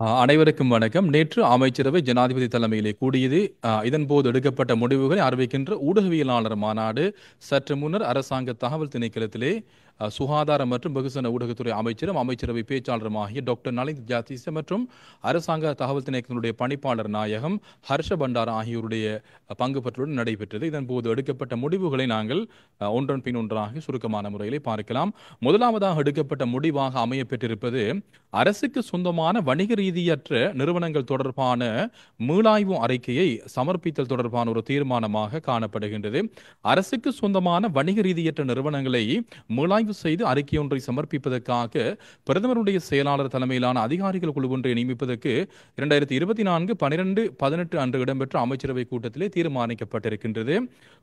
அனைவருக்கும் வணக்கம். நேற்று அமைச்சரவை ஜனாதிபதி தலைமையிலே கூடியது. இதன்போது எடுக்கப்பட்ட முடிவுகளை அறிவிக்கின்ற ஊடகவியலாளர் மாநாடு. சற்று முன்னர் அரசாங்க தகவல் திணைக்களத்திலே சுகாதார மற்றும் வெகுசன ஊடகத்துறை அமைச்சரும் அமைச்சரவை பேச்சாளருமாகிய டாக்டர் நலிந்த் ஜாதிச மற்றும் அரசாங்க தகவல் திணைக்களத்தினுடைய பணிப்பாளர் நாயகம் ஹர்ஷ பண்டார் ஆகியோருடைய பங்கு பற்றுடன் நடைபெற்றது. இதன்போது எடுக்கப்பட்ட முடிவுகளை நாங்கள் ஒன்றன் பின் ஒன்றாக சுருக்கமான முறையிலே பார்க்கலாம். முதலாவதாக எடுக்கப்பட்ட முடிவாக அமையப்பெற்றிருப்பது அரசுக்கு சொந்தமான வணிக ரீதியற்ற நிறுவனங்கள் தொடர்பான மீளாய்வு அறிக்கையை சமர்ப்பித்தல் தொடர்பான ஒரு தீர்மானமாக காணப்படுகின்றது. அரசுக்கு சொந்தமான வணிக ரீதியற்ற நிறுவனங்களை மீளாய்வு செய்து அறிக்கை ஒன்றை சமர்ப்பிப்பதற்காக பிரதமருடைய செயலாளர் தலைமையிலான அதிகாரிகள் குழு ஒன்றை நியமிப்பதற்கு 2024-12-18 அன்று இடம்பெற்ற அமைச்சரவை கூட்டத்திலே தீர்மானிக்கப்பட்டிருக்கின்றது.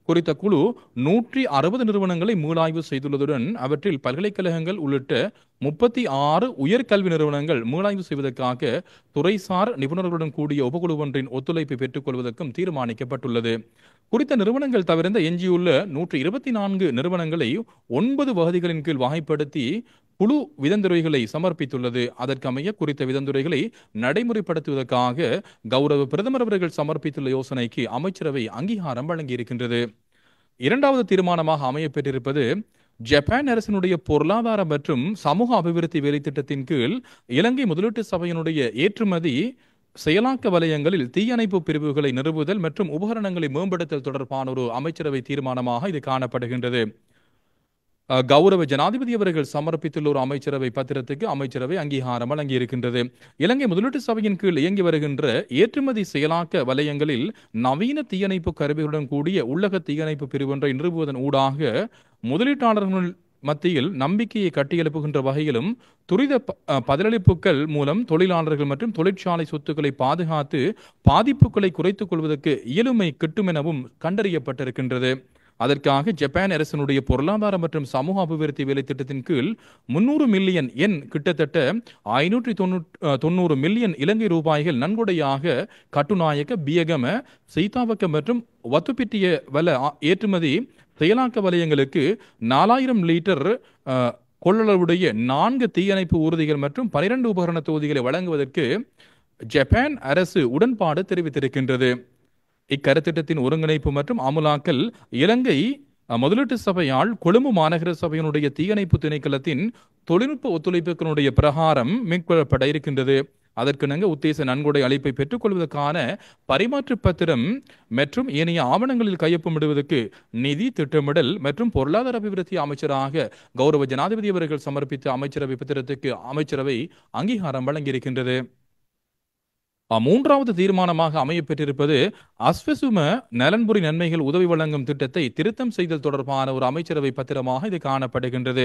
குறித்த குழு 160 நிறுவனங்களை மீளாய்வு செய்துள்ளதுடன் அவற்றில் பல்கலைக்கழகங்கள் உள்ளிட்ட 36 உயர்கல்வி நிறுவனங்கள் மீளாய்வு செய்வதற்காக துறைசார் நிபுணர்களுடன் கூடிய உபகுழு ஒன்றின் ஒத்துழைப்பை பெற்றுக் கொள்வதற்கும் தீர்மானிக்கப்பட்டுள்ளது. குறித்த நிறுவனங்கள் தவிர்ந்த எஞ்சியுள்ள 124 நிறுவனங்களை 9 வகதிகளின் கீழ் வகைப்படுத்தி குழு விதந்துரைகளை சமர்ப்பித்துள்ளது. அதற்கமைய குறித்த விதந்துரைகளை நடைமுறைப்படுத்துவதற்காக கௌரவ பிரதமர் அவர்கள் சமர்ப்பித்துள்ள யோசனைக்கு அமைச்சரவை அங்கீகாரம் வழங்கியிருக்கின்றது. இரண்டாவது தீர்மானமாக அமையப்பெற்றிருப்பது ஜப்பான் அரசினுடைய பொருளாதார மற்றும் சமூக அபிவிருத்தி வேலை திட்டத்தின் கீழ் இலங்கை முதலீட்டு சபையினுடைய ஏற்றுமதி செயலாக்க வலயங்களில் தீயணைப்பு பிரிவுகளை நிறுவுதல் மற்றும் உபகரணங்களை மேம்படுத்தல் தொடர்பான ஒரு அமைச்சரவை தீர்மானமாக இது காணப்படுகின்றது. கௌரவ ஜனாதிபதி அவர்கள் சமர்ப்பித்துள்ள ஒரு அமைச்சரவை பத்திரத்துக்கு அமைச்சரவை அங்கீகாரம் வழங்கியிருக்கின்றது. இலங்கை முதலீட்டு சபையின் கீழ் இயங்கி வருகின்ற ஏற்றுமதி செயலாக்க வலயங்களில் நவீன தீயணைப்பு கருவிகளுடன் கூடிய உள்ளக தீயணைப்பு பிரிவு ஒன்றை நிறுவுவதன் ஊடாக முதலீட்டாளர்கள் மத்தியில் நம்பிக்கையை கட்டியெழுப்புகின்ற வகையிலும் துரித பதிலளிப்புகள் மூலம் தொழிலாளர்கள் மற்றும் தொழிற்சாலை சொத்துக்களை பாதுகாத்து பாதிப்புகளை குறைத்துக் கொள்வதற்கு இயலுமை கிட்டும் எனவும் கண்டறியப்பட்டிருக்கின்றது. அதற்காக ஜப்பான் அரசினுடைய பொருளாதார மற்றும் சமூக அபிவிருத்தி வேலை திட்டத்தின் கீழ் 300 மில்லியன் கிட்டத்தட்ட 590 மில்லியன் இலங்கை ரூபாய்கள் நன்கொடையாக கட்டுநாயக்க பியகம சீதாவக்க மற்றும் வத்துப்பிட்டிய வல ஏற்றுமதி செயலாக்க வலயங்களுக்கு 4000 லிட்டர் கொள்ளளவுடைய 4 தீயணைப்பு ஊர்திகள் மற்றும் 12 உபகரண தொகுதிகளை வழங்குவதற்கு ஜப்பான் அரசு உடன்பாடு தெரிவித்திருக்கின்றது. இக்கருத்திட்டத்தின் ஒருங்கிணைப்பு மற்றும் அமுலாக்கல் இலங்கை முதலீட்டு சபையால் கொழும்பு மாநகர சபையினுடைய தீயணைப்பு திணைக்களத்தின் தொழில்நுட்ப ஒத்துழைப்புகளுடைய பிரகாரம் மேற்கொள்ளப்பட இருக்கின்றது. அதற்கிணங்க உத்தேச நன்கொடை அளிப்பை பெற்றுக் கொள்வதற்கான பரிமாற்று பத்திரம் மற்றும் ஏனைய ஆவணங்களில் கையொப்பமிடுவதற்கு நிதி திட்டமிடல் மற்றும் பொருளாதார அபிவிருத்தி அமைச்சராக கௌரவ ஜனாதிபதி அவர்கள் சமர்ப்பித்த அமைச்சரவை பத்திரத்துக்கு அமைச்சரவை அங்கீகாரம் வழங்கியிருக்கின்றது. மூன்றாவது தீர்மானமாக அமையப்பெற்றிருப்பது அஸ்வசும நலன்புரி நன்மைகள் உதவி வழங்கும் திட்டத்தை திருத்தம் செய்தல் தொடர்பான ஒரு அமைச்சரவை பத்திரமாக இது காணப்படுகின்றது.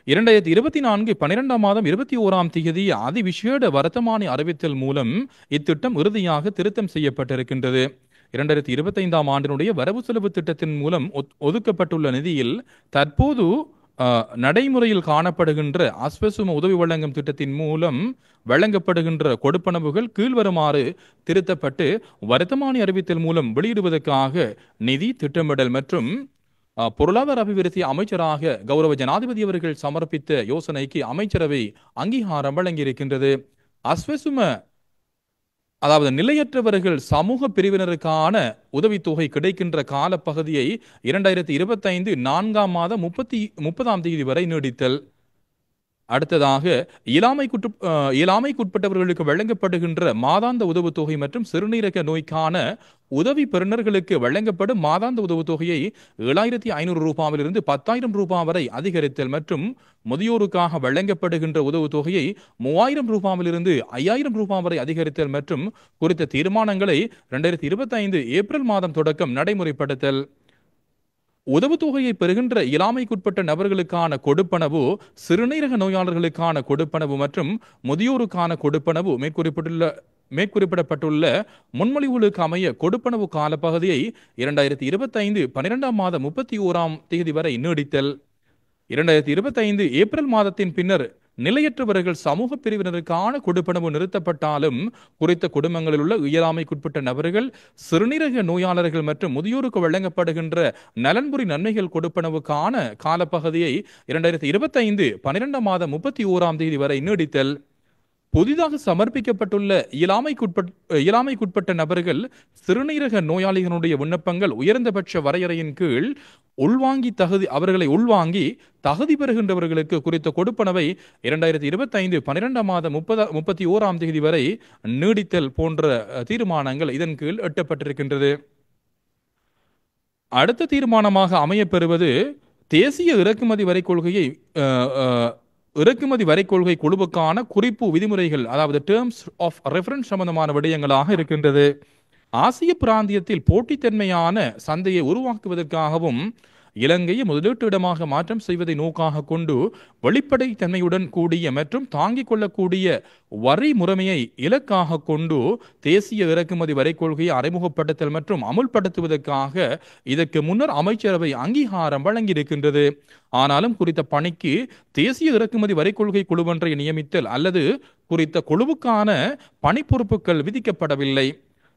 2024-12-21 அதிவிசேட வர்த்தமானி அறிவித்தல் மூலம் இத்திட்டம் இறுதியாக திருத்தம் செய்யப்பட்டிருக்கின்றது. 2025 ஆண்டினுடைய வரவு செலவு திட்டத்தின் மூலம் ஒதுக்கப்பட்டுள்ள நிதியில் தற்போது நடைமுறையில் காணப்படுகின்ற அஸ்வசும உதவி வழங்கும் திட்டத்தின் மூலம் வழங்கப்படுகின்ற கொடுப்பனவுகள் கீழ்வருமாறு திருத்தப்பட்டு வர்த்தமானி அறிவித்தல் மூலம் வெளியிடுவதற்காக நிதி திட்டமிடல் மற்றும் பொருளாதார அபிவிருத்தி அமைச்சராக கௌரவ ஜனாதிபதி அவர்கள் சமர்ப்பித்த யோசனைக்கு அமைச்சரவை அங்கீகாரம் வழங்கியிருக்கின்றது. அஸ்வசும அதாவது நிலையற்றவர்கள் சமூக பிரிவினருக்கான உதவித்தொகை கிடைக்கின்ற காலப்பகுதியை 2025 4ஆம் மாதம் 30ஆம் தேதி வரை நீடித்தல். அடுத்ததாக இயலாமைக்குட்பட்டவர்களுக்கு வழங்கப்படுகின்ற மாதாந்த உதவுத்தொகை மற்றும் சிறுநீரக நோய்க்கான உதவி பெறுநர்களுக்கு வழங்கப்படும் மாதாந்த உதவுத்தொகையை 7500 ரூபாவிலிருந்து 10,000 ரூபாய் வரை அதிகரித்தல் மற்றும் முதியோருக்காக வழங்கப்படுகின்ற உதவுத்தொகையை 3000 ரூபாவிலிருந்து 5000 ரூபாய் வரை அதிகரித்தல் மற்றும் குறித்த தீர்மானங்களை 2025 ஏப்ரல் மாதம் தொடக்கம் நடைமுறைப்படுத்தல். உதவுத்தொகையை பெறுகின்ற இயலாமைக்குட்பட்ட நபர்களுக்கான கொடுப்பனவு, சிறுநீரக நோயாளர்களுக்கான கொடுப்பனவு மற்றும் முதியோருக்கான கொடுப்பனவு மேற்குறிப்பிடப்பட்டுள்ள முன்மொழிவுகளுக்கு அமைய கொடுப்பனவு காலப்பகுதியை 2025 12ஆம் மாதம் 31ஆம் தேதி வரை நீடித்தல். 2025 ஏப்ரல் மாதத்தின் பின்னர் நிலையற்றவர்கள் சமூக பிரிவினருக்கான கொடுப்பனவு நிறுத்தப்பட்டாலும் குறித்த குடும்பங்களில் உள்ள இயலாமைக்குட்பட்ட நபர்கள், சிறுநீரக நோயாளர்கள் மற்றும் முதியோருக்கு வழங்கப்படுகின்ற நலன்புரி நன்மைகள் கொடுப்பனவுக்கான காலப்பகுதியை 2025 12ஆம் மாதம் 31ஆம் தேதி வரை நீடித்தல். புதிதாக சமர்ப்பிக்கப்பட்டுள்ள இயலாமைக்குட்பட்ட நபர்கள் சிறுநீரக நோயாளிகளுடைய விண்ணப்பங்கள் உயர்ந்தபட்ச வரையறையின் கீழ் அவர்களை உள்வாங்கி தகுதி பெறுகின்றவர்களுக்கு குறித்த கொடுப்பனவை 2025 12ஆம் மாதம் 31ஆம் தேதி வரை நீடித்தல் போன்ற தீர்மானங்கள் இதன் கீழ் எட்டப்பட்டிருக்கின்றது. அடுத்த தீர்மானமாக அமையப்பெறுவது தேசிய இறக்குமதி வரை கொள்கை குழுவுக்கான குறிப்பு விதிமுறைகள், அதாவது டேர்ம்ஸ் ஆஃப் ரெஃபரன்ஸ் சம்பந்தமான விடயங்களாக இருக்கின்றது. ஆசிய பிராந்தியத்தில் போட்டித்தன்மையான சந்தையை உருவாக்குவதற்காகவும் இலங்கையை முதலீட்டு இடமாக மாற்றம் செய்வதை நோக்காக கொண்டு வெளிப்படைத்தன்மையுடன் கூடிய மற்றும் தாங்கிக் கொள்ளக்கூடிய வரி முறைமையை இலக்காக கொண்டு தேசிய இறக்குமதி வரை கொள்கையை அறிமுகப்படுத்தல் மற்றும் அமுல்படுத்துவதற்காக இதற்கு முன்னர் அமைச்சரவை அங்கீகாரம் வழங்கியிருக்கின்றது. ஆனாலும் குறித்த பணிக்கு தேசிய இறக்குமதி வரை கொள்கை குழுவொன்றை நியமித்தல் அல்லது குறித்த குழுவுக்கான பணி பொறுப்புகள் விதிக்கப்படவில்லை.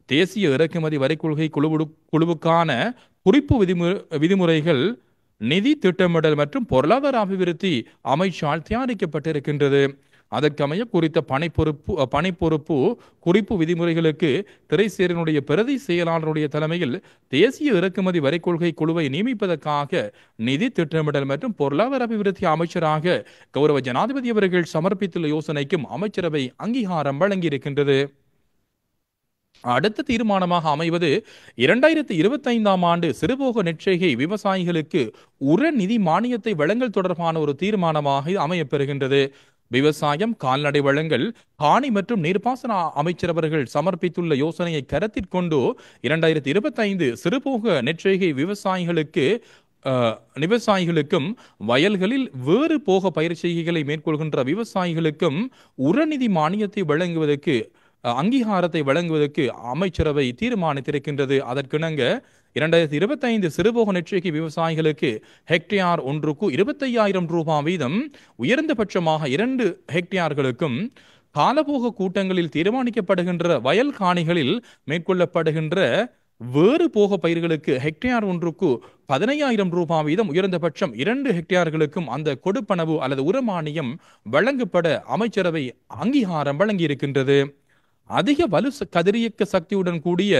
தேசிய இறக்குமதி வரை கொள்கை குழுவுக்கான குறிப்பு விதிமுறைகள் நிதி திட்டமிடல் மற்றும் பொருளாதார அபிவிருத்தி அமைச்சால் தயாரிக்கப்பட்டிருக்கின்றது. அதற்கமைய குறித்த பணி பொறுப்பு குறிப்பு விதிமுறைகளுக்கு திரைசேரினுடைய பிரதி செயலாளருடைய தலைமையில் தேசிய இறக்குமதி வரை கொள்கை குழுவை நியமிப்பதற்காக நிதி திட்டமிடல் மற்றும் பொருளாதார அபிவிருத்தி அமைச்சராக கௌரவ ஜனாதிபதி அவர்கள் சமர்ப்பித்துள்ள யோசனைக்கும் அமைச்சரவை அங்கீகாரம் வழங்கியிருக்கின்றது. அடுத்த தீர்மானமாக அமைவது 2025ஆம் ஆண்டு சிறுபோக நெற்செய்கை விவசாயிகளுக்கு உர நிதி மானியத்தை வழங்கல் தொடர்பான ஒரு தீர்மானமாக அமையப்பெறுகின்றது. விவசாயம், கால்நடை வளங்கள், காணி மற்றும் நீர்ப்பாசன அமைச்சர் அவர்கள் சமர்ப்பித்துள்ள யோசனையை கருத்தில் கொண்டு 2025 சிறுபோக நெற்செய்கை விவசாயிகளுக்கும் வயல்களில் வேறு போக பயிர் செய்கைகளை மேற்கொள்கின்ற விவசாயிகளுக்கும் உரநிதி மானியத்தை வழங்குவதற்கு அங்கீகாரத்தை வழங்குவதற்கு அமைச்சரவை தீர்மானித்திருக்கின்றது. அதற்கிணங்க 2025 சிறுபோக நெற்செய்கை விவசாயிகளுக்கு ஹெக்டேர் ஒன்றுக்கு 25,000 ரூபாய் வீதம், உயர்ந்தபட்சமாக 2 ஹெக்டேர்களுக்கும் காலபோக கூட்டங்களில் தீர்மானிக்கப்படுகின்ற வயல் காணிகளில் மேற்கொள்ளப்படுகின்ற வேறு போக பயிர்களுக்கு ஹெக்டேர் ஒன்றுக்கு 15,000 ரூபாய் வீதம், உயர்ந்தபட்சம் 2 ஹெக்டேர்களுக்கும் அந்த கொடுப்பனவு அல்லது உரமானியம் வழங்கப்பட அமைச்சரவை அங்கீகாரம் வழங்கியிருக்கின்றது. அதிக வலு கதிரியக்க சக்தியுடன் கூடிய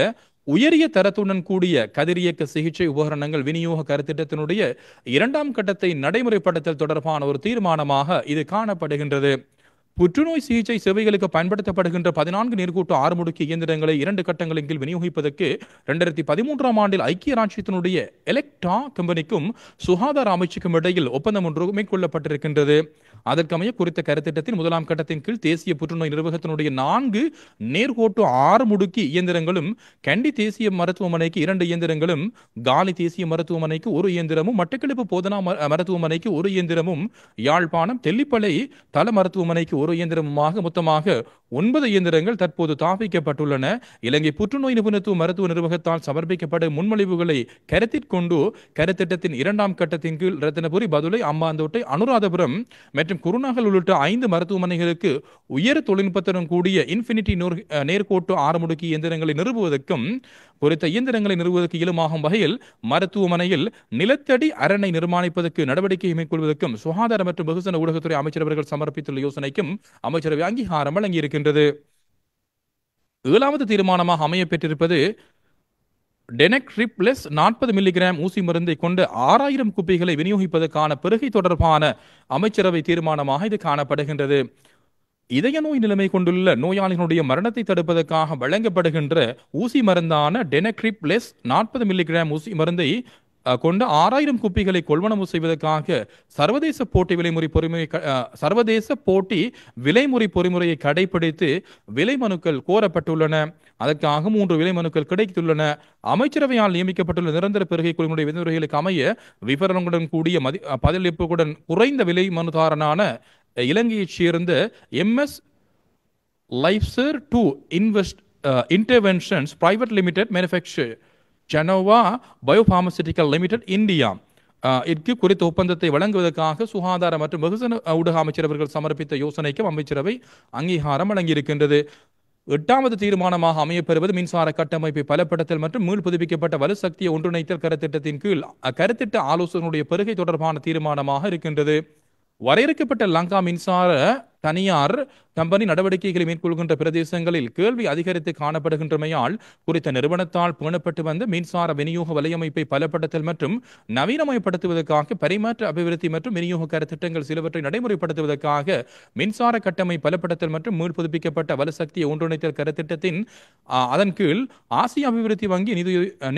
உயரிய தரத்துடன் கூடிய கதிரியக்க சிகிச்சை உபகரணங்கள் விநியோக கருத்திட்டத்தினுடைய 2ஆம் கட்டத்தை நடைமுறைப்படுத்தல் தொடர்பான ஒரு தீர்மானமாக இது காணப்படுகின்றது. புற்றுநோய் சிகிச்சை சேவைகளுக்கு பயன்படுத்தப்படுகின்ற 14 நேர்கோட்டு 6 முடுக்கி இயந்திரங்களை 2 கட்டங்களின் கீழ் விநியோகிப்பதற்கு 2013ஆம் ஆண்டில் ஐக்கிய ராஜ்யத்தினுடைய எலக்ட்ரா கம்பெனிக்கும் சுகாதார அமைச்சுக்கும் இடையில் ஒப்பந்தம் ஒன்று மேற்கொள்ளப்பட்டிருக்கின்றது. அதற்கமைய குறித்த கருத்திட்டத்தின் 1ஆம் கட்டத்தின் கீழ் தேசிய புற்றுநோய் நிர்வாகத்தினுடைய 4 நேர்கோட்டு 6 முடுக்கி இயந்திரங்களும், கண்டி தேசிய மருத்துவமனைக்கு 2 இயந்திரங்களும், காலி தேசிய மருத்துவமனைக்கு 1 இயந்திரமும், மட்டக்களப்பு போதனா மருத்துவமனைக்கு 1 இயந்திரமும், யாழ்ப்பாணம் தெல்லிப்பளை தல மருத்துவமனைக்கு 1 இயந்திரமுமாக மொத்தமாக 9 இயந்திரங்கள் தற்போது தாபிக்கப்பட்டுள்ளன. இலங்கை புற்றுநோய் நிபுணத்துவ மருத்துவ நிர்வாகத்தால் சமர்ப்பிக்கப்படும் முன்மொழிவுகளை கருத்தில் கொண்டு கருத்திட்டத்தின் 2ஆம் கட்டத்தின் கீழ் ரத்தினபுரி, பதுளை, அம்பாந்தோட்டை, அனுராதபுரம் மற்றும் குருநாகல் உள்ளிட்ட 5 மருத்துவமனைகளுக்கு உயர் தொழில்நுட்பத்துடன் கூடிய இன்ஃபினிட்டி நேர்கோட்டு 6 முடுக்கி இயந்திரங்களை நிறுவுவதற்கும் குறித்த இயந்திரங்களை நிறுவுவதற்கு இயலுமாகும் வகையில் மருத்துவமனையில் நிலத்தடி அரணை நிர்மாணிப்பதற்கு நடவடிக்கை மேற்கொள்வதற்கும் சுகாதார மற்றும் வெகுஜன ஊடகத்துறை அமைச்சர் அவர்கள் சமர்ப்பித்துள்ள யோசனைக்கும் அமைச்சரவை அங்கீகாரம் வழங்கியிருக்கின்றது. 7வது தீர்மானமாக அமைய பெற்றிருப்பது டெனக்ரிப்ளஸ் 40 மில்லிகிராம் ஊசி மருந்தை கொண்ட 6,000 குப்பிகளை விநியோகிப்பதற்கான பெருகை தொடர்பான அமைச்சரவை தீர்மானமாக இது காணப்படுகின்றது. இதய நோய் நிலைமை கொண்டுள்ள நோயாளிகளுடைய மரணத்தை தடுப்பதற்காக வழங்கப்படுகின்ற ஊசி மருந்தான டெனக்ரிப்ளஸ் 40 மில்லிகிராம் ஊசி மருந்தை கொண்ட 6,000 குப்பிகளை கொள்வனவு செய்வதற்காக சர்வதேச போட்டி விலைமுறை பொறிமுறையை கடைபிடித்து விலை மனுக்கள் கோரப்பட்டுள்ளன. அதற்காக 3 விலை மனுக்கள் கிடைத்துள்ளன. அமைச்சரவையால் நியமிக்கப்பட்டுள்ள நிரந்தர பெருகை குழுவினுடைய விதிமுறைகளுக்கு அமைய விவரங்களுடன் கூடிய பதிலளிப்புடன் குறைந்த விலை மனுதாரனான இலங்கையைச் சேர்ந்த MS லைஃப்சர் டு interventions private limited manufacture Gennova biopharmaceutical limited India இதற்கு குறித்த ஒப்பந்தத்தை வழங்குவதற்காக சுகாதார மற்றும் வெகுஜன ஊடக அமைச்சர் அவர்கள் சமர்ப்பித்த யோசனைக்கும் அமைச்சரவை அங்கீகாரம் வழங்கியிருக்கின்றது. 8வது தீர்மானமாக அமையப்பெறுவது மின்சார கட்டமைப்பை பலப்படுத்தல் மற்றும் மீள் புதுப்பிக்கப்பட்ட வலுசக்தியை ஒன்றிணைத்தல் கருத்திட்டத்தின் கீழ் கருத்திட்ட ஆலோசனையுடைய பெருகை தொடர்பான தீர்மானமாக இருக்கின்றது. வரையறுக்கப்பட்ட லங்கா மின்சார தனியார் கம்பெனி நடவடிக்கைகளை மேற்கொள்கின்ற பிரதேசங்களில் கேள்வி அதிகரித்து காணப்படுகின்றமையால் குறித்த நிறுவனத்தால் பேணப்பட்டு வந்த மின்சார விநியோக வலையமைப்பை பலப்படுத்தல் மற்றும் நவீனமயப்படுத்துவதற்காக பரிமாற்ற அபிவிருத்தி மற்றும் விநியோக கருத்திட்டங்கள் சிலவற்றை நடைமுறைப்படுத்துவதற்காக மின்சார கட்டமை பலப்படுத்தல் மற்றும் மீள் புதுப்பிக்கப்பட்ட வலுசக்தியை ஒன்றிணைத்தல் கருத்திட்டத்தின் அதன் கீழ் ஆசிய அபிவிருத்தி வங்கி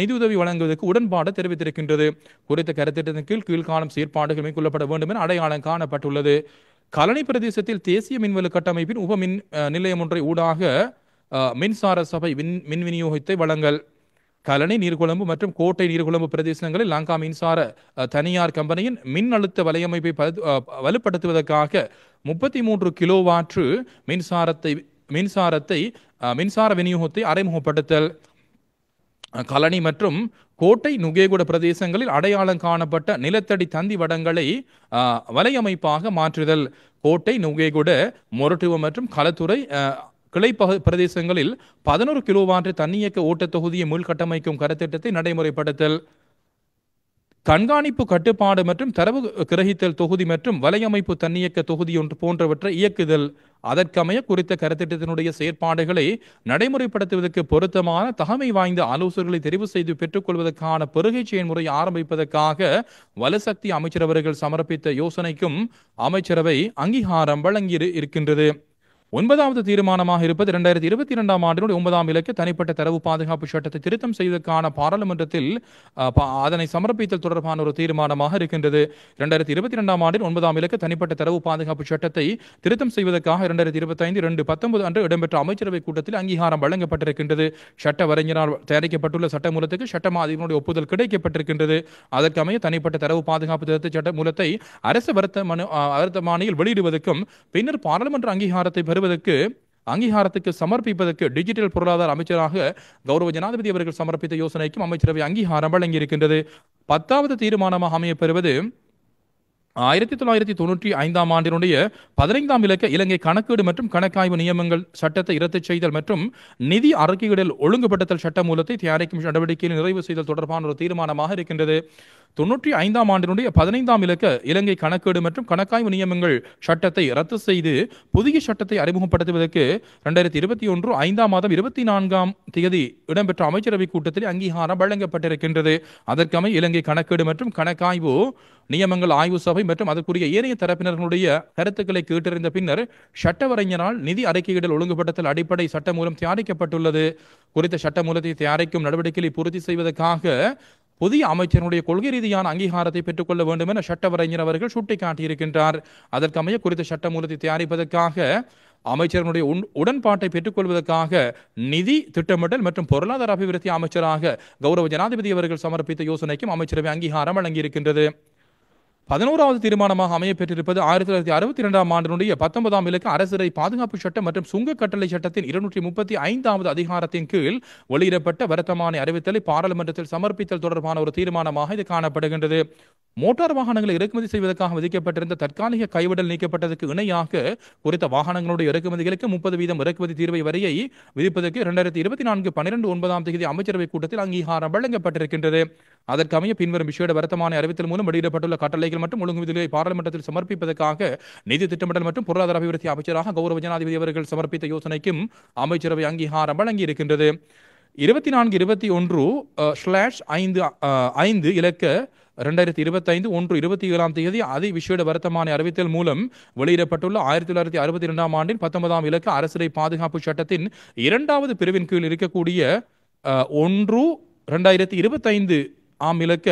நிதியுதவி வழங்குவதற்கு உடன்பாடு தெரிவித்திருக்கின்றது. குறித்த கருத்திட்டத்தின் கீழ் கீழ்காணும் செயற்பாடுகள் மேற்கொள்ளப்பட வேண்டும் என அடையாளம் காணப்பட்டுள்ளது. கலனி பிரதேசத்தில் தேசிய மின்வலு கட்டமைப்பின் உப மின் நிலையம் ஒன்றை ஊடாக மின்சார சபை மின் விநியோகத்தை வழங்கல். கலனி, நீர்கொழும்பு மற்றும் கோட்டை நீர்கொழும்பு பிரதேசங்களில் லங்கா மின்சார தனியார் கம்பெனியின் மின் அழுத்த வலையமைப்பை வலுப்படுத்துவதற்காக 33 கிலோவாட் மின்சார விநியோகத்தை அறிமுகப்படுத்தல். கலனி மற்றும் கோட்டை நுகேகுட பிரதேசங்களில் அடையாளம் காணப்பட்ட நிலத்தடி தந்தி வடங்களை வலையமைப்பாக மாற்றுதல். கோட்டை நுகேகுட மொரட்டுவ மற்றும் களத்துறை கிளை பிரதேசங்களில் 11 கிலோவாட் தன்னியக்க ஓட்ட தொகுதியை மீள்கட்டமைக்கும் கருத்திட்டத்தை நடைமுறைப்படுத்தல். கண்காணிப்பு, கட்டுப்பாடு மற்றும் தரவு கிரகித்தல் தொகுதி மற்றும் வலையமைப்பு தன்னியக்க தொகுதி ஒன்று போன்றவற்றை இயக்குதல். அதற்கமைய குறித்த கருத்திட்டத்தினுடைய செயற்பாடுகளை நடைமுறைப்படுத்துவதற்கு பொருத்தமான தகமை வாய்ந்த ஆலோசகர்களை தெரிவு செய்து பெற்றுக்கொள்வதற்கான பெருகை செயல்முறையை ஆரம்பிப்பதற்காக வலுசக்தி அமைச்சர் அவர்கள் சமர்ப்பித்த யோசனைக்கும் அமைச்சரவை அங்கீகாரம் வழங்கி இருக்கின்றது. 9வது தீர்மானமாக இருப்பது 2022ஆம் ஆண்டினுடைய 9ஆம் இலக்கு தனிப்பட்ட தரவு பாதுகாப்பு சட்டத்தை திருத்தம் செய்வதற்கான பாராளுமன்றத்தில் அதனை சமர்ப்பித்தல் தொடர்பான ஒரு தீர்மானமாக இருக்கின்றது. 2022ஆம் ஆண்டின் 9ஆம் இலக்கு தனிப்பட்ட தரவு பாதுகாப்பு சட்டத்தை திருத்தம் செய்வதற்காக 2025/2/19 அன்று இடம்பெற்ற அமைச்சரவை கூட்டத்தில் அங்கீகாரம் வழங்கப்பட்டிருக்கின்றது. சட்ட வரைஞரால் தயாரிக்கப்பட்டுள்ள சட்டமூலத்துக்கு சட்டமாதிபனுடைய ஒப்புதல் கிடைக்கப்பட்டிருக்கின்றது. அதற்கமைய தனிப்பட்ட தரவு பாதுகாப்பு திருத்த சட்ட மூலத்தை அரசு வர்த்தமானியில் வெளியிடுவதற்கும் பின்னர் பாராளுமன்ற அங்கீகாரத்துக்கு சமர்ப்பிப்பதற்கு டிஜிட்டல் பொருளாதார அமைச்சராக கௌரவ ஜனாதிபதி அவர்கள் சமர்ப்பித்த யோசனைக்கும் அமைச்சரவை அங்கீகாரம் வழங்கியிருக்கின்றது. 10வது தீர்மானமாக அமையப்பெறுவது 1995ஆம் ஆண்டினுடைய 15ஆம் இலக்க இலங்கை கணக்கீடு மற்றும் கணக்காய்வு நியமங்கள் சட்டத்தை இரத்து செய்தல் மற்றும் நிதி அறிக்கைகளில் ஒழுங்குபடுத்தல் சட்ட மூலத்தை தயாரிக்கும் நடவடிக்கையில் நிறைவு செய்தல் தொடர்பான ஒரு தீர்மானமாக இருக்கின்றது. 95ஆம் ஆண்டினுடைய 15ஆம் இலக்க இலங்கை கணக்கீடு மற்றும் கணக்காய்வு நியமங்கள் சட்டத்தை ரத்து செய்து புதிய சட்டத்தை அறிமுகப்படுத்துவதற்கு 2021 5ஆம் மாதம் 24ஆம் தேதி இடம்பெற்ற அமைச்சரவை கூட்டத்தில் அங்கீகாரம் வழங்கப்பட்டிருக்கின்றது. அதற்கமை இலங்கை கணக்கீடு மற்றும் கணக்காய்வு நியமங்கள் ஆய்வு சபை மற்றும் அதற்குரிய ஏனைய தரப்பினர்களுடைய கருத்துக்களை கேட்டறிந்த பின்னர் சட்டவரைஞரால் நிதி அறிக்கையிடல் ஒழுங்குபடுத்தல் அடிப்படை சட்ட மூலம் தயாரிக்கப்பட்டுள்ளது. குறித்த சட்ட மூலத்தை தயாரிக்கும் நடவடிக்கைகளை பூர்த்தி செய்வதற்காக புதிய அமைச்சருடைய கொள்கை ரீதியான அங்கீகாரத்தை பெற்றுக்கொள்ள வேண்டும் என சட்டவரைஞர் அவர்கள் சுட்டிக்காட்டியிருக்கின்றார். அதற்கமைய குறித்த சட்ட மூலத்தை தயாரிப்பதற்காக அமைச்சர்களுடைய உடன்பாட்டை பெற்றுக்கொள்வதற்காக நிதி திட்டமிடல் மற்றும் பொருளாதார அபிவிருத்தி அமைச்சராக கௌரவ ஜனாதிபதி அவர்கள் சமர்ப்பித்த யோசனைக்கும் அமைச்சரவை அங்கீகாரம் வழங்கியிருக்கின்றது. 11வது தீர்மானமாக அமையப்பெற்றிருப்பது 1962ஆம் ஆண்டினுடைய 19ஆம் இலக்கு அரசியலை பாதுகாப்பு சட்டம் மற்றும் சுங்க கட்டளை சட்டத்தின் 235வது அதிகாரத்தின் கீழ் வெளியிடப்பட்ட வர்த்தமானி அறிவித்தலை பாராளுமன்றத்தில் சமர்ப்பித்தல் தொடர்பான ஒரு தீர்மானமாக இது காணப்படுகின்றது. மோட்டார் வாகனங்களை இறக்குமதி செய்வதற்காக விதிக்கப்பட்டிருந்த தற்காலிக கைவிடல் நீக்கப்பட்டதற்கு இணையாக குறித்த வாகனங்களுடைய இறக்குமதிகளுக்கு 30% இறக்குமதி தீர்வை வரியை விதிப்பதற்கு 2024 12/9ஆம் தேதி அமைச்சரவை கூட்டத்தில் அங்கீகாரம் வழங்கப்பட்டிருக்கின்றது. அதற்கமைய பின்வரும் விசேட வர்த்தமானி அறிவித்தல் மூலம் வெளியிடப்பட்டுள்ள கட்டளைகள் மற்றும் ஒழுங்கு விதிகளை பாராளுமன்றத்தில் சமர்ப்பிப்பதற்காக நிதி திட்டமிடல் மற்றும் பொருளாதார அபிவிருத்தி அமைச்சராக கௌரவ ஜனாதிபதி அவர்கள் சமர்ப்பித்த யோசனைக்கும் அமைச்சரவை அங்கீகாரம் வழங்கியிருக்கின்றது. 24/21/5 இலக்க 2025/1/27ஆம் தேதி அதி விசேட வர்த்தமானி அறிவித்தல் மூலம் வெளியிடப்பட்டுள்ள 1962ஆம் ஆண்டின் 19ஆம் இலக்க அரசியலை பாதுகாப்பு சட்டத்தின் 2வது பிரிவின் கீழ் இருக்கக்கூடிய 1/2025 ஆம் இலக்க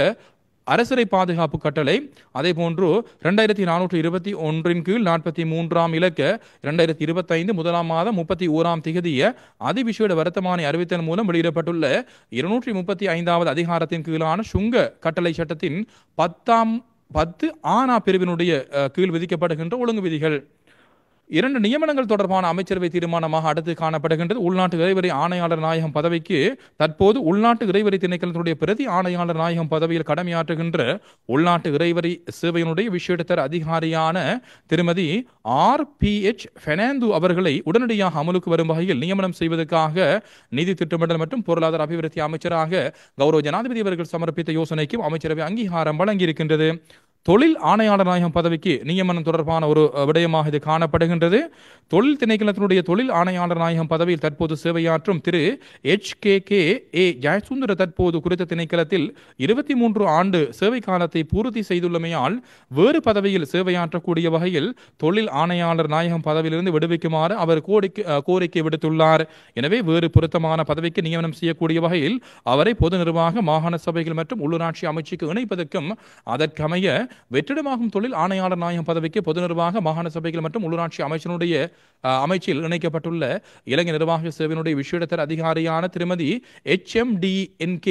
அரசியலை பாதுகாப்பு கட்டளை, அதே போன்று 2421 கீழ் 43ஆம் இலக்க 2025 முதலாம் மாதம் 31ஆம் தேதிய அதிவிசேட வர்த்தமானி அறிவித்தல் மூலம் வெளியிடப்பட்டுள்ள 235வது அதிகாரத்தின் கீழான சுங்க கட்டளை சட்டத்தின் 10 ஆனா பிரிவினுடைய கீழ் விதிக்கப்படுகின்ற ஒழுங்கு விதிகள். 2 நியமனங்கள் தொடர்பான அமைச்சரவை தீர்மானமாக அடுத்து காணப்படுகின்றது. உள்நாட்டு இறைவரி ஆணையாளர் நாயகம் பதவிக்கு தற்போது உள்நாட்டு இறைவரி திணைக்களத்தினுடைய பிரதி ஆணையாளர் நாயகம் பதவியில் கடமையாற்றுகின்ற உள்நாட்டு இறைவரி சேவையினுடைய விசேடத்தர அதிகாரியான திருமதி RPH பெர்னாண்டோ அவர்களை உடனடியாக அமலுக்கு வரும் வகையில் நியமனம் செய்வதற்காக நிதி திட்டமிடல் மற்றும் பொருளாதார அபிவிருத்தி அமைச்சராக கௌரவ ஜனாதிபதி அவர்கள் சமர்ப்பித்த யோசனைக்கும் அமைச்சரவை அங்கீகாரம் வழங்கியிருக்கின்றது. தொழில் ஆணையாளர் நாயகம் பதவிக்கு நியமனம் தொடர்பான ஒரு விடயமாக இது காணப்படுகின்றது. தொழில் திணைக்களத்தினுடைய தொழில் ஆணையாளர் நாயகம் பதவியில் தற்போது சேவையாற்றும் திரு HKK ஜெயசுந்தர தற்போது குறித்த திணைக்களத்தில் 23 ஆண்டு சேவை காலத்தை பூர்த்தி செய்துள்ளமையால் வேறு பதவியில் சேவையாற்றக்கூடிய வகையில் தொழில் ஆணையாளர் நாயகம் பதவியிலிருந்து விடுவிக்குமாறு அவர் கோரிக்கை விடுத்துள்ளார். எனவே வேறு பொருத்தமான பதவிக்கு நியமனம் செய்யக்கூடிய வகையில் அவரை பொது நிர்வாக, மாகாண சபைகள் மற்றும் உள்ளூராட்சி அமைச்சுக்கு இணைப்பதற்கும் அதற்கமைய வெற்றிடமாகும் தொழில் ஆணையாளர் நாயகம் பதவிக்கு பொது நிர்வாக, மாகாண சபைகள் மற்றும் உள்ளூராட்சி அமைச்சில் இணைக்கப்பட்டுள்ள இலங்கை நிர்வாக சேவையினுடைய விசேடத்தர அதிகாரியான திருமதி HMDNK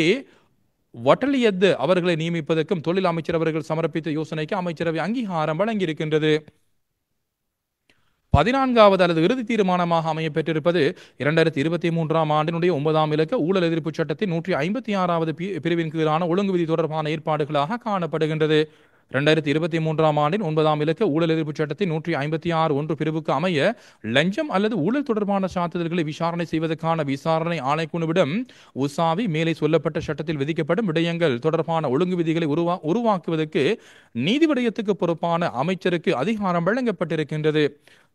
வட்டலியத் அவர்களை நியமிப்பதற்கும் தொழில் அமைச்சர் அவர்கள் சமர்ப்பித்த யோசனைக்கு அமைச்சரவை அங்கீகாரம் வழங்கியிருக்கின்றது. 14வது அல்லது இறுதி தீர்மானமாக அமைய பெற்றிருப்பது 2023 ஆண்டினுடைய 9ஆம் இலக்க ஊழல் எதிர்ப்பு சட்டத்தின் 156வது பிரிவின் கீழான ஒழுங்கு விதி தொடர்பான ஏற்பாடுகளாக காணப்படுகின்றது. 2023 ஆண்டின் 9ஆம் இலக்க ஊழல் எதிர்ப்பு சட்டத்தின் 156(1) பிரிவுக்கு அமைய லஞ்சம் அல்லது ஊழல் தொடர்பான சான்றிதழ்களை விசாரணை செய்வதற்கான விசாரணை ஆணைக்குழுவிடம் உசாவி மேலே சொல்லப்பட்ட சட்டத்தில் விதிக்கப்படும் விடயங்கள் தொடர்பான ஒழுங்கு விதிகளை உருவாக்குவதற்கு நீதி விடயத்துக்கு பொறுப்பான அமைச்சருக்கு அதிகாரம் வழங்கப்பட்டிருக்கின்றது.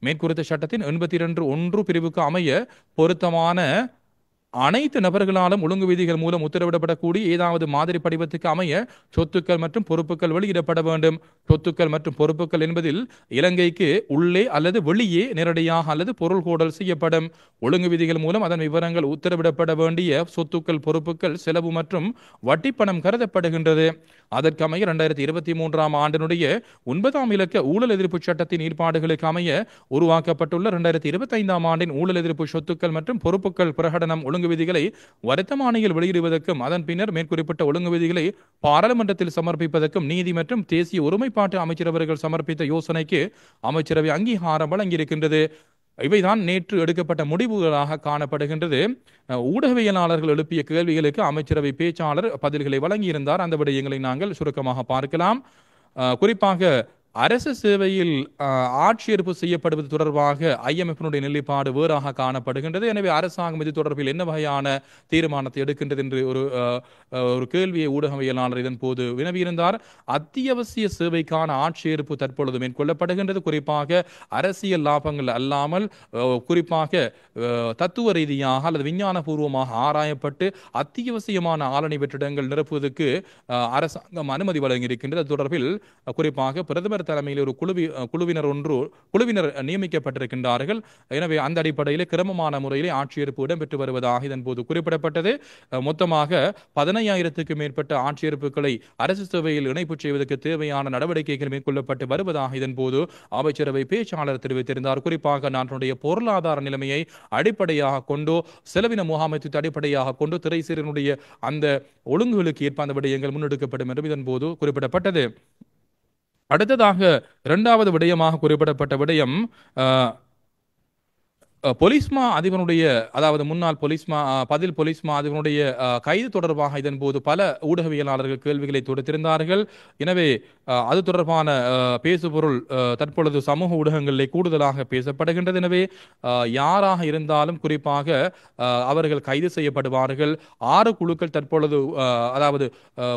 மேற்குறித்த சட்டத்தின் 82(1) பிரிவுக்கு அமைய பொருத்தமான அனைத்து நபர்களாலும் ஒழுங்கு விதிகள் மூலம் உத்தரவிடப்படக்கூடிய ஏதாவது மாதிரி படிவத்துக்கு அமைய சொத்துக்கள் மற்றும் பொறுப்புகள் வெளியிடப்பட வேண்டும். சொத்துக்கள் மற்றும் பொறுப்புகள் என்பதில் இலங்கைக்கு உள்ளே அல்லது வெளியே நேரடியாக அல்லது பொருள் கோடல் செய்யப்படும். ஒழுங்கு விதிகள் மூலம் அதன் விவரங்கள் உத்தரவிடப்பட வேண்டிய சொத்துக்கள், பொறுப்புகள், செலவு மற்றும் வட்டிப்பணம் கருதப்படுகின்றது. அதற்கமைய 2023 ஆண்டினுடைய 9ஆம் இலக்க ஊழல் எதிர்ப்பு சட்டத்தின் ஏற்பாடுகளுக்கு அமைய உருவாக்கப்பட்டுள்ள 2025 ஆண்டின் ஊழல் எதிர்ப்பு சொத்துக்கள் மற்றும் பொறுப்புகள் பிரகடனம் ஒழுங்கு விதிகளை வருத்தமானியில் வெளியிடுவதற்கும் அதன் பின்னர் மேற்குறிப்பிட்ட ஒழுங்கு விதிகளை பாராளுமன்றத்தில் சமர்ப்பிப்பதற்கும் நீதி மற்றும் தேசிய ஒருமைப்பாட்டு அமைச்சர் அவர்கள் சமர்ப்பித்த யோசனைக்கு அமைச்சரவை அங்கீகாரம் வழங்கியிருக்கின்றது. இவைதான் நேற்று எடுக்கப்பட்ட முடிவுகளாக காணப்படுகின்றது. ஊடகவியலாளர்கள் எழுப்பிய கேள்விகளுக்கு அமைச்சரவை பேச்சாளர் பதில்களை வழங்கியிருந்தார். அந்த விடயங்களை நாங்கள் சுருக்கமாக பார்க்கலாம். குறிப்பாக அரசு சேவையில் ஆட்சேர்ப்பு செய்யப்படுவது தொடர்பாக IMF-னுடைய நிலைப்பாடு வேறாக காணப்படுகின்றது. எனவே அரசாங்கம் இது தொடர்பில் என்ன வகையான தீர்மானத்தை எடுக்கின்றது என்று ஒரு கேள்வியை ஊடகவியலாளர் இதன் போது வினவியிருந்தார். அத்தியாவசிய சேவைக்கான ஆட்சேர்ப்பு தற்பொழுது மேற்கொள்ளப்படுகின்றது. குறிப்பாக அரசியல் லாபங்கள் அல்லாமல் குறிப்பாக தத்துவ ரீதியாக அல்லது விஞ்ஞானபூர்வமாக ஆராயப்பட்டு அத்தியாவசியமான ஆளணி வெற்றிடங்கள் நிரப்புவதற்கு அரசாங்கம் அனுமதி வழங்கியிருக்கின்றது. தொடர்பில் குறிப்பாக பிரதமர் தலைமையில் ஒரு குழுவினர் நியமிக்கப்பட்டிருக்கின்றார்கள். எனவே அந்த அடிப்படையில் கிரமமான முறையில் ஆட்சேர்ப்பு இடம்பெற்று வருவதாக இதன் போது குறிப்பிடப்பட்டது. மொத்தமாக 15,000க்கும் மேற்பட்ட ஆட்சேர்ப்புகளை அரசு சேவையில் இணைப்பு செய்வதற்கு தேவையான நடவடிக்கைகள் மேற்கொள்ளப்பட்டு வருவதாக இதன் போது அமைச்சரவை பேச்சாளர் தெரிவித்திருந்தார். குறிப்பாக நாட்டினுடைய பொருளாதார நிலைமையை அடிப்படையாக கொண்டோ செலவின முகாமைத்துவத்தை அடிப்படையாக கொண்டு திரைசீரனுடைய அந்த ஒழுங்குகளுக்கு ஏற்ப அந்த விடயங்கள் முன்னெடுக்கப்படும் என்றும் இதன் போது குறிப்பிடப்பட்டது. அடுத்ததாக 2வது விடயமாக குறிப்பிடப்பட்ட விடயம் பொலிஸ்மா அதிபனுடைய, அதாவது முன்னாள் பதில் பொலிஸ்மா அதிபனுடைய கைது தொடர்பாக இதன் போது பல ஊடகவியலாளர்கள் கேள்விகளை தொடுத்திருந்தார்கள். எனவே அது தொடர்பான பேசுபொருள் தற்பொழுது சமூக ஊடகங்களிலே கூடுதலாக பேசப்படுகின்றது. எனவே யாராக இருந்தாலும் குறிப்பாக அவர்கள் கைது செய்யப்படுவார்கள். 6 குழுக்கள் தற்பொழுது அதாவது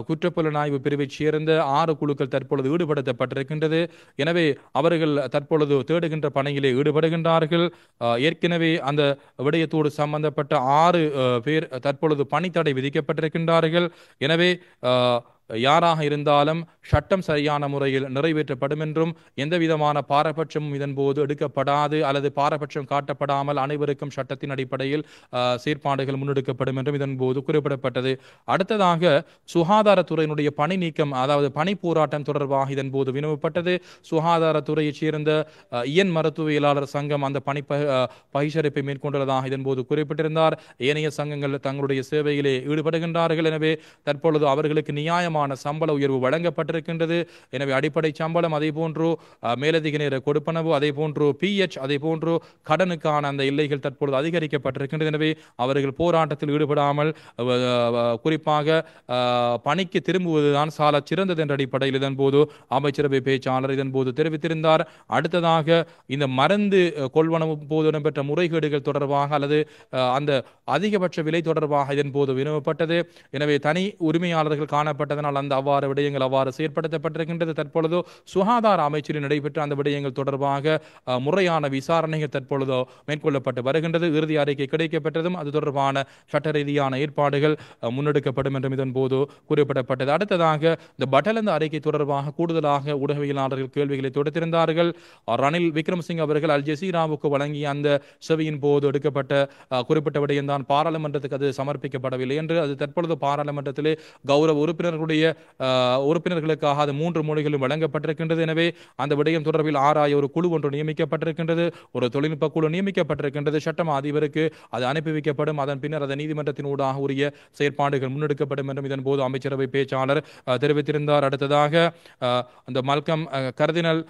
குற்றப்புலனாய்வு பிரிவைச் சேர்ந்த 6 குழுக்கள் தற்பொழுது ஈடுபடுத்தப்பட்டிருக்கின்றது. எனவே அவர்கள் தற்பொழுது தேடுகின்ற பணியிலே ஈடுபடுகின்றார்கள். ஏற்கனவே அந்த விடயத்தோடு சம்பந்தப்பட்ட 6 பேர் தற்பொழுது பணித்தடை விதிக்கப்பட்டிருக்கின்றார்கள். எனவே யாராக இருந்தாலும் சட்டம் சரியான முறையில் நிறைவேற்றப்படும் என்றும் எந்தவிதமான பாரபட்சமும் இதன் போது எடுக்கப்படாது அல்லது பாரபட்சம் காட்டப்படாமல் அனைவருக்கும் சட்டத்தின் அடிப்படையில் செயற்பாடுகள் முன்னெடுக்கப்படும் என்றும் இதன் போது குறிப்பிடப்பட்டது. அடுத்ததாக சுகாதாரத்துறையினுடைய பணி நீக்கம், அதாவது பணி போராட்டம் தொடர்பாக இதன் போது வினவப்பட்டது. சுகாதாரத்துறையைச் சேர்ந்த இயன் மருத்துவியலாளர் சங்கம் அந்த பணி பகிஷ்கரிப்பை மேற்கொண்டுள்ளதாக இதன் போது குறிப்பிட்டிருந்தார். ஏனைய சங்கங்கள் தங்களுடைய சேவையிலே ஈடுபடுகின்றார்கள். எனவே தற்பொழுது அவர்களுக்கு நியாயமான சம்பள உயர்வு வழங்கப்பட்டிருக்கின்றது. எனவே அடிப்படை சம்பளம், அதே போன்று மேலதிக நேர கொடுப்பனவு, அதே போன்று PH, அதே போன்று கடனுக்கான அந்த எல்லைகள் தற்பொழுது அதிகரிக்கப்பட்டிருக்கின்றது. எனவே அவர்கள் போராட்டத்தில் ஈடுபடாமல் குறிப்பாக பணிக்கு திரும்புவதுதான் சால சிறந்தது என்ற அடிப்படையில் இதன் போது அமைச்சரவை பேச்சாளர் இதன் போது தெரிவித்திருந்தார். அடுத்ததாக இந்த மருந்து கொள்வனவு போது இடம்பெற்ற முறைகேடுகள் தொடர்பாக அல்லது அந்த அதிகபட்ச விலை தொடர்பாக இதன் போது வினவப்பட்டது. எனவே தனி உரிமையாளர்கள் காணப்பட்டதனால் அந்த அவ்வாறு விடயங்கள் அவ்வாறு செயற்படுத்தப்பட்டிருக்கின்றது. தற்பொழுது சுகாதார அமைச்சரில் நடைபெற்ற அந்த விடயங்கள் தொடர்பாக முறையான விசாரணைகள் தற்பொழுது மேற்கொள்ளப்பட்டு வருகின்றது. இறுதி அறிக்கை கிடைக்கப்பட்டதும் அது தொடர்பான சட்ட ரீதியான ஏற்பாடுகள் முன்னெடுக்கப்படும் என்றும் இதன் போது குறிப்பிடப்பட்டது. அடுத்ததாக இந்த பட்டலந்த அறிக்கை தொடர்பாக கூடுதலாக ஊடகவியலாளர்கள் கேள்விகளை தொடுத்திருந்தார்கள். ரணில் விக்ரமசிங்க அவர்கள் அல் ஜசீராவுக்கு வழங்கிய அந்த செவியின் போது எடுக்கப்பட்ட குறிப்பிட்ட விடயம்தான் பாராளுமன்றத்துக்கு அது சமர்ப்பிக்கப்படவில்லை என்று. அது தற்பொழுது பாராளுமன்றத்திலே கௌரவ உறுப்பினர்களுக்காக அது 3 மொழிகளும் வழங்கப்பட்டிருக்கின்றது. எனவே அந்த விடயம் தொடர்பில் ஆராய ஒரு குழு ஒன்று நியமிக்கப்பட்டிருக்கின்றது. ஒரு தொழில்நுட்ப குழு நியமிக்கப்பட்டிருக்கின்றது. சட்டம் அதிபருக்கு அது அனுப்பி வைக்கப்படும். அதன் பின்னர் அதை நீதிமன்றத்தின் ஊடாக உரிய செயற்பாடுகள் முன்னெடுக்கப்படும் என்றும் இதன் போது அமைச்சரவை பேச்சாளர் தெரிவித்திருந்தார். அடுத்ததாக அந்த மல்கம் கர்தினல்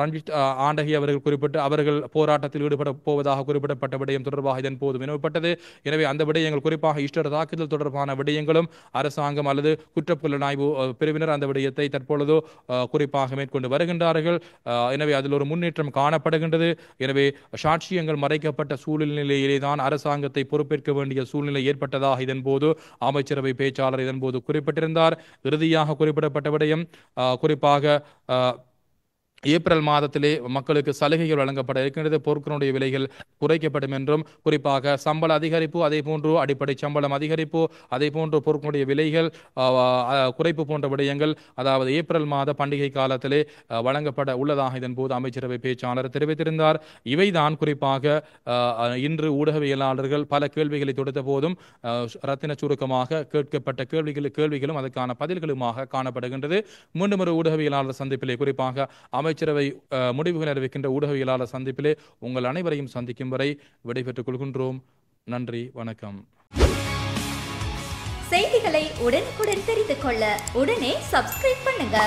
ரஞ்சித் ஆண்டகி அவர்கள் குறிப்பிட்டு அவர்கள் போராட்டத்தில் ஈடுபட போவதாக குறிப்பிடப்பட்ட விடயம் தொடர்பாக இதன் போது வினவப்பட்டது. எனவே அந்த விடயங்கள் குறிப்பாக ஈஸ்டர் தாக்குதல் தொடர்பான விடயங்களும் அரசாங்கம் அல்லது குற்றப்புலனாய்வு பிரிவினர் அந்த விடயத்தை தற்பொழுது குறிப்பாக மேற்கொண்டு வருகின்றார்கள். எனவே அதில் ஒரு முன்னேற்றம் காணப்படுகின்றது. எனவே சாட்சியங்கள் மறைக்கப்பட்ட சூழ்நிலையிலே தான் அரசாங்கத்தை பொறுப்பேற்க வேண்டிய சூழ்நிலை ஏற்பட்டதாக இதன் போது அமைச்சரவை பேச்சாளர் இதன் போது குறிப்பிட்டிருந்தார். இறுதியாக குறிப்பிடப்பட்ட விடயம் குறிப்பாக ஏப்ரல் மாதத்திலே மக்களுக்கு சலுகைகள் வழங்கப்பட இருக்கின்றது. பொருட்களுடைய விலைகள் குறைக்கப்படும் என்றும், குறிப்பாக சம்பள அதிகரிப்பு, அதே போன்று அடிப்படை சம்பளம் அதிகரிப்பு, அதே போன்று பொருட்களுடைய விலைகள் குறைப்பு போன்ற விடயங்கள் அதாவது ஏப்ரல் மாத பண்டிகை காலத்திலே வழங்கப்பட உள்ளதாக இதன் போது அமைச்சரவை பேச்சாளர் தெரிவித்திருந்தார். இவைதான் குறிப்பாக இன்று ஊடகவியலாளர்கள் பல கேள்விகளை தொடுத்த போதும் ரத்தின சுருக்கமாக கேட்கப்பட்ட கேள்விகளும் அதற்கான பதில்களுமாக காணப்படுகின்றது. மீண்டும் ஒரு ஊடகவியலாளர் சந்திப்பிலே குறிப்பாக அமைச்சரவை முடிவுகள் அறிவிக்கின்ற ஊடகவியலாளர் சந்திப்பிலே உங்கள் அனைவரையும் சந்திக்கும் வரை விடைபெற்றுக் கொள்கின்றோம். நன்றி, வணக்கம். செய்திகளை உடனுக்குடன் தெரிந்து கொள்ள உடனே சப்ஸ்கிரைப் பண்ணுங்க.